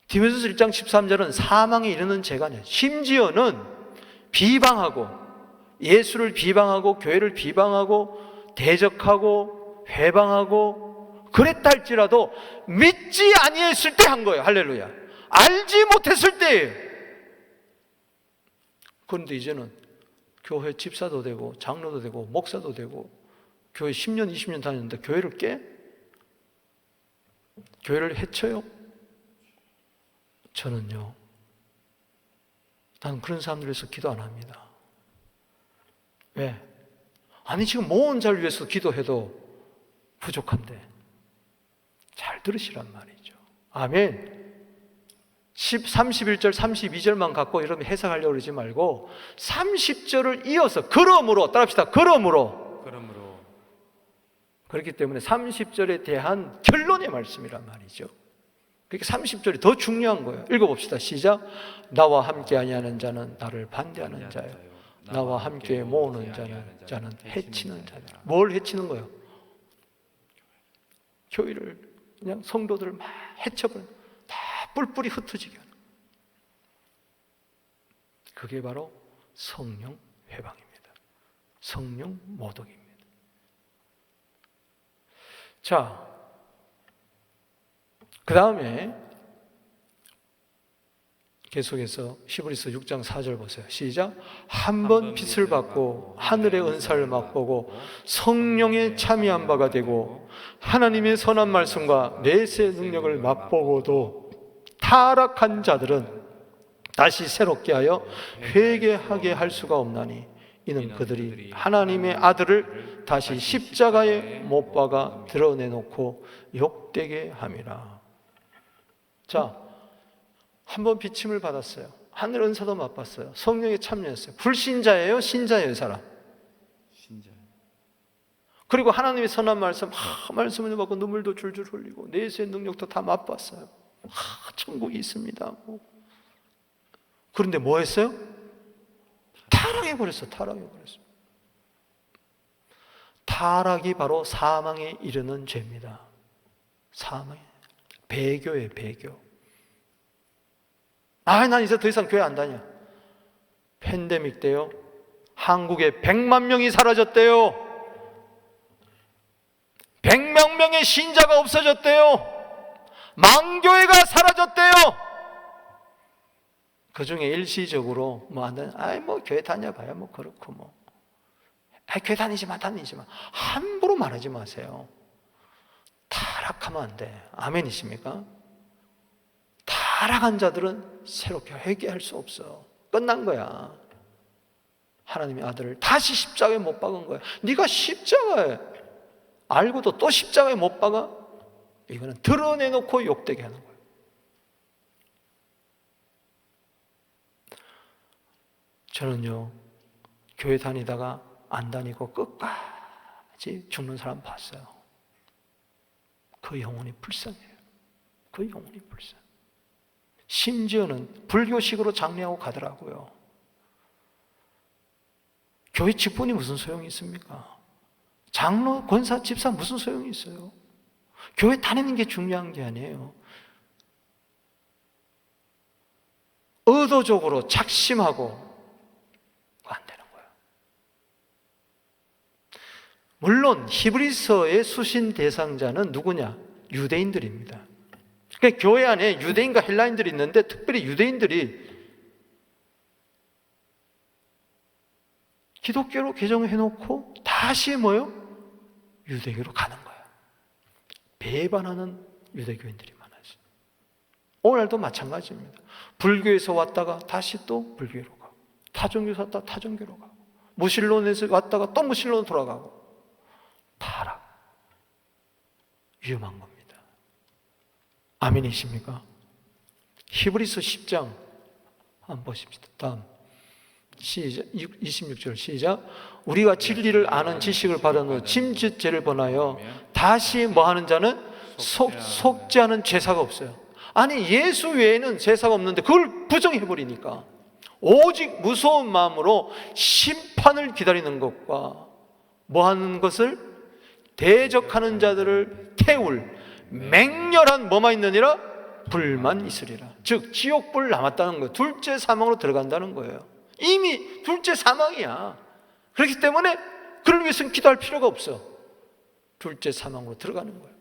디모데후서 1장 13절은 사망에 이르는 죄가 아니에요. 심지어는 비방하고 예수를 비방하고 교회를 비방하고 대적하고 회방하고 그랬다 할지라도 믿지 아니했을 때 한 거예요. 할렐루야. 알지 못했을 때예요. 그런데 이제는 교회 집사도 되고 장로도 되고 목사도 되고 교회 10년 20년 다녔는데 교회를 깨? 교회를 해쳐요? 저는요, 나는 그런 사람들 위해서 기도 안 합니다. 왜? 아니 지금 모은 자를 위해서 기도해도 부족한데. 잘 들으시란 말이죠. 아멘. 31절 32절만 갖고 여러분 해석하려고 그러지 말고 30절을 이어서 그러므로 따라합시다. 그러므로 그렇기 때문에 30절에 대한 결론의 말씀이란 말이죠. 그러니까 30절이 더 중요한 거예요. 읽어봅시다. 시작. 나와 함께 아니하는 자는 나를 반대하는 자요, 나와 함께 모으는 자는 해치는 자다. 뭘 해치는 거예요? 교회를 그냥 성도들을 막 해쳐버려, 다 뿔뿔이 흩어지게 하는. 그게 바로 성령 회방입니다. 성령 모독입니다. 자, 그 다음에 계속해서 히브리서 6장 4절 보세요. 시작. 한 번 빛을 받고 하늘의 은사를 맛보고 성령의 참여한 바가 되고 하나님의 선한 말씀과 내세 능력을 맛보고도 타락한 자들은 다시 새롭게 하여 회개하게 할 수가 없나니 이는 그들이 하나님의 아들을 다시 십자가에 못 박아 드러내놓고 욕되게 함이라. 자, 한번 비침을 받았어요. 하늘 은사도 맛봤어요. 성령에 참여했어요. 불신자예요? 신자예요? 이 사람? 신자. 그리고 하나님의 선한 말씀, 말씀을 받고 눈물도 줄줄 흘리고 내세의 능력도 다 맛봤어요. 천국이 있습니다. 그런데 뭐 했어요? 타락해버렸어요. 타락이 바로 사망에 이르는 죄입니다. 사망에. 배교예요, 배교. 난 이제 더 이상 교회 안 다녀. 팬데믹 때요, 한국에 100만 명이 사라졌대요. 100만 명의 신자가 없어졌대요. 망교회가 사라졌대요. 그 중에 일시적으로 교회 다녀봐야 그렇고 교회 다니지 마. 함부로 말하지 마세요. 타락하면 안 돼. 아멘이십니까? 타락한 자들은 새롭게 회개할 수 없어. 끝난 거야. 하나님의 아들을 다시 십자가에 못 박은 거야. 네가 십자가에 알고도 또 십자가에 못 박아? 이거는 드러내놓고 욕되게 하는 거예요. 저는요, 교회 다니다가 안 다니고 끝까지 죽는 사람 봤어요. 그 영혼이 불쌍해요. 그 영혼이 불쌍해요. 심지어는 불교식으로 장례하고 가더라고요. 교회 직분이 무슨 소용이 있습니까? 장로, 권사, 집사 무슨 소용이 있어요? 교회 다니는 게 중요한 게 아니에요. 의도적으로 작심하고 안 되는 거예요. 물론 히브리서의 수신 대상자는 누구냐? 유대인들입니다. 그러니까 교회 안에 유대인과 헬라인들이 있는데 특별히 유대인들이 기독교로 개종해놓고 다시 유대교로 가는 거예요. 배반하는 유대교인들이 많아요. 오늘도 마찬가지입니다. 불교에서 왔다가 다시 또 불교로 가고, 타종교에서 왔다가 타종교로 가고, 무신론에서 왔다가 또 무신론으로 돌아가고. 타락. 위험한 겁니다. 아멘이십니까? 히브리서 10장 한번 보십시다. 다음 시작. 26절 시작. 우리가 진리를 아는 지식을 받은 후 짐짓죄를 범하여 다시 뭐하는 자는 속죄하는 제사가 없어요. 아니 예수 외에는 제사가 없는데 그걸 부정해버리니까 오직 무서운 마음으로 심판을 기다리는 것과 뭐 하는 것을? 대적하는 자들을 태울 맹렬한 뭐만 있느니라? 불만 있으리라. 즉 지옥불 남았다는 거예요. 둘째 사망으로 들어간다는 거예요. 이미 둘째 사망이야. 그렇기 때문에 그를 위해서는 기도할 필요가 없어. 둘째 사망으로 들어가는 거예요.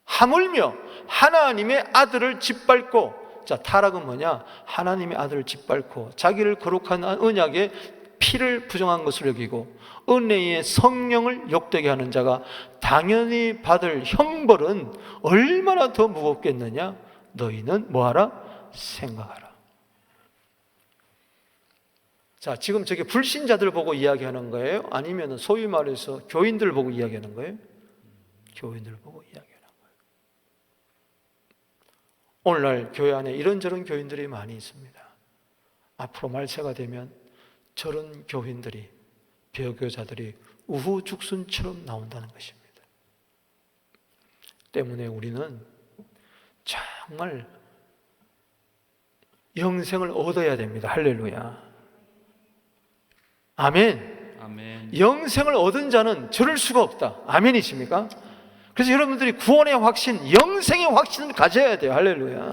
하물며 하나님의 아들을 짓밟고, 자, 타락은 뭐냐? 하나님의 아들을 짓밟고 자기를 거룩한 언약에 피를 부정한 것을 여기고 은혜의 성령을 욕되게 하는 자가 당연히 받을 형벌은 얼마나 더 무겁겠느냐? 너희는 뭐하라? 생각하라. 자, 지금 저게 불신자들 보고 이야기하는 거예요? 아니면 소위 말해서 교인들 보고 이야기하는 거예요? 교인들 보고 이야기하는 거예요. 오늘날 교회 안에 이런저런 교인들이 많이 있습니다. 앞으로 말세가 되면 저런 교인들이, 배교자들이 우후죽순처럼 나온다는 것입니다. 때문에 우리는 정말 영생을 얻어야 됩니다. 할렐루야. 아멘. 아멘. 영생을 얻은 자는 저럴 수가 없다. 아멘이십니까? 그래서 여러분들이 구원의 확신, 영생의 확신을 가져야 돼요. 할렐루야.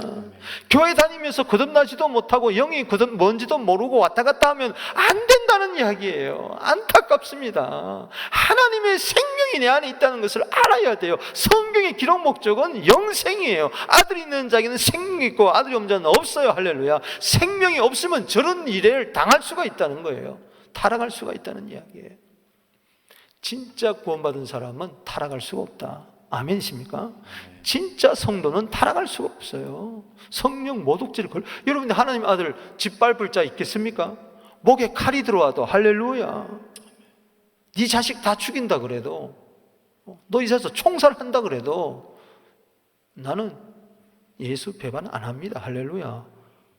교회 다니면서 거듭나지도 못하고 영이 뭔지도 모르고 왔다 갔다 하면 안 된다는 이야기예요. 안타깝습니다. 하나님의 생명이 내 안에 있다는 것을 알아야 돼요. 성경의 기록 목적은 영생이에요. 아들이 있는 자에게는 생명이 있고 아들이 없는 자는 없어요. 할렐루야. 생명이 없으면 저런 일을 당할 수가 있다는 거예요. 타락할 수가 있다는 이야기예요. 진짜 구원받은 사람은 타락할 수가 없다. 아멘이십니까? 진짜 성도는 타락할 수가 없어요. 성령 모독죄를 여러분들 하나님 아들 짓밟을 자 있겠습니까? 목에 칼이 들어와도 할렐루야. 네 자식 다 죽인다 그래도, 너 이사서 총살한다 그래도 나는 예수 배반 안 합니다. 할렐루야.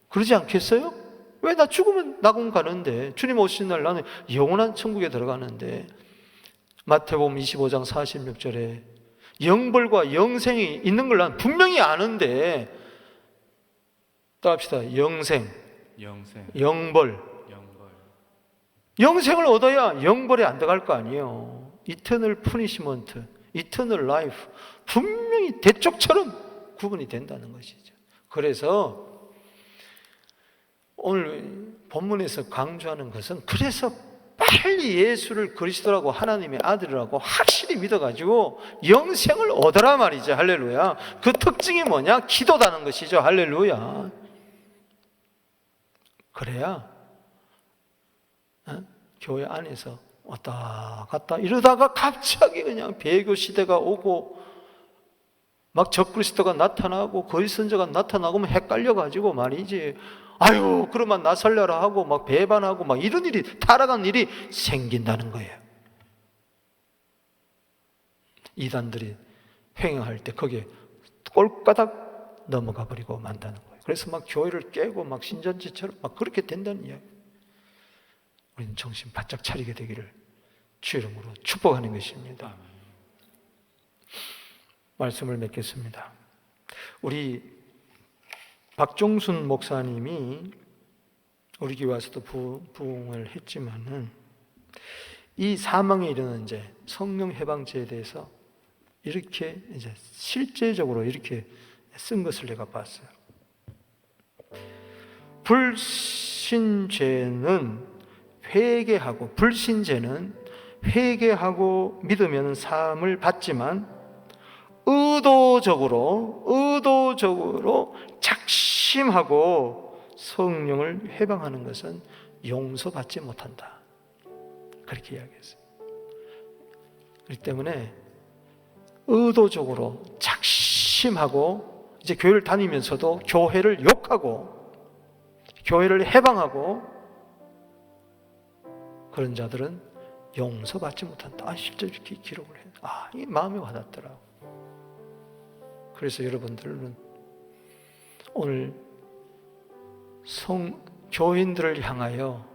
그러지 않겠어요? 왜? 나 죽으면 낙원 가는데, 주님 오시는 날 나는 영원한 천국에 들어가는데. 마태복음 25장 46절에 영벌과 영생이 있는 걸 난 분명히 아는데, 따라합시다. 영생, 영벌. 영생을 얻어야 영벌에 안 들어갈 거 아니에요. 이터널 푸니시먼트, 이터널 라이프, 분명히 대쪽처럼 구분이 된다는 것이죠. 그래서 오늘 본문에서 강조하는 것은, 그래서 빨리 예수를 그리스도라고 하나님의 아들이라고 확실히 믿어가지고 영생을 얻어라 말이죠. 할렐루야. 그 특징이 뭐냐? 기도다는 것이죠. 할렐루야. 그래야 교회 안에서 왔다 갔다 이러다가 갑자기 그냥 배교 시대가 오고 막 적그리스도가 나타나고 거짓 선지자가 나타나고 헷갈려가지고 말이지, 아유 그러면 나 살려라 하고 막 배반하고 막 이런 일이, 타락한 일이 생긴다는 거예요. 이단들이 횡행할 때 거기에 꼴까닥 넘어가 버리고 만다는 거예요. 그래서 막 교회를 깨고 막 신전지처럼 막 그렇게 된다는 이야기. 우리는 정신 바짝 차리게 되기를 주 이름으로 축복하는 것입니다. 말씀을 맺겠습니다. 우리 박종순 목사님이 우리 교회 와서도 부흥을 했지만은 이 사망에 이르는 죄, 성령 해방죄에 대해서 이렇게 이제 실제적으로 이렇게 쓴 것을 내가 봤어요. 불신죄는 회개하고, 불신죄는 회개하고 믿으면 사함을 받지만 의도적으로 작심하고 성령을 해방하는 것은 용서받지 못한다. 그렇게 이야기했어요. 그렇기 때문에 의도적으로 작심하고 이제 교회를 다니면서도 교회를 욕하고 교회를 해방하고 그런 자들은 용서받지 못한다. 실제로 이렇게 기록을 해요. 이 마음에 와닿더라고. 그래서 여러분들은 오늘 교인들을 향하여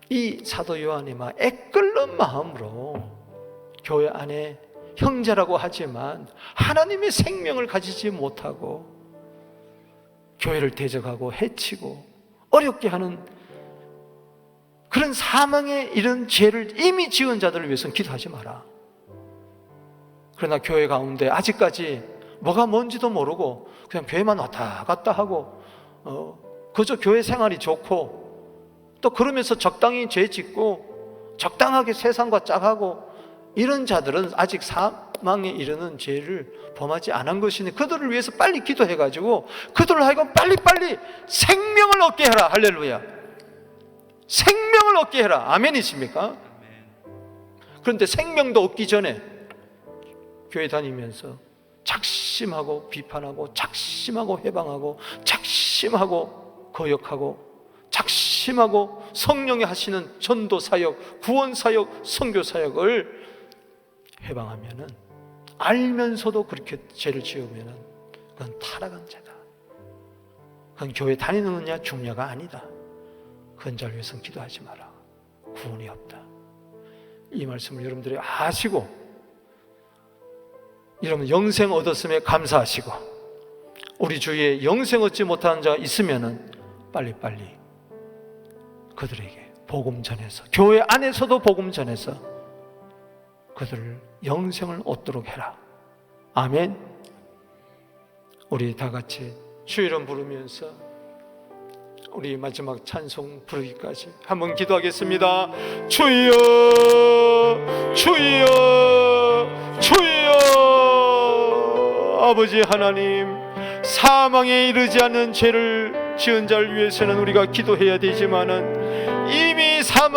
이 사도 요한이 막 애끓는 마음으로 교회 안에 형제라고 하지만 하나님의 생명을 가지지 못하고 교회를 대적하고 해치고 어렵게 하는 그런 사망에 이른 죄를 이미 지은 자들을 위해서는 기도하지 마라. 그러나 교회 가운데 아직까지 뭐가 뭔지도 모르고 그냥 교회만 왔다 갔다 하고 그저 교회 생활이 좋고 또 그러면서 적당히 죄 짓고 적당하게 세상과 짝하고 이런 자들은 아직 사망에 이르는 죄를 범하지 않은 것이니 그들을 위해서 빨리 기도해가지고 그들을 하여금 빨리빨리 생명을 얻게 해라. 할렐루야. 생명을 얻게 해라. 아멘이십니까? 아멘. 그런데 생명도 얻기 전에 교회 다니면서 작심하고 비판하고 작심하고 해방하고 작심하고 거역하고 작심하고 성령이 하시는 전도 사역, 구원 사역, 선교 사역을 해방하면은 알면서도 그렇게 죄를 지으면은 그건 타락한 자다. 그건 교회 다니느냐 중요가 아니다. 그런 자를 위해서는 기도하지 마라. 구원이 없다. 이 말씀을 여러분들이 아시고 여러분 영생 얻었음에 감사하시고 우리 주위에 영생 얻지 못하는 자가 있으면은 빨리빨리 그들에게 복음 전해서 교회 안에서도 복음 전해서 그들을 영생을 얻도록 해라. 아멘. 우리 다 같이 주 이름 부르면서 우리 마지막 찬송 부르기까지 한번 기도하겠습니다. 주여 주여 주여. 아버지 하나님, 사망에 이르지 않는 죄를 지은 자를 위해서는 우리가 기도해야 되지만은 이미 사망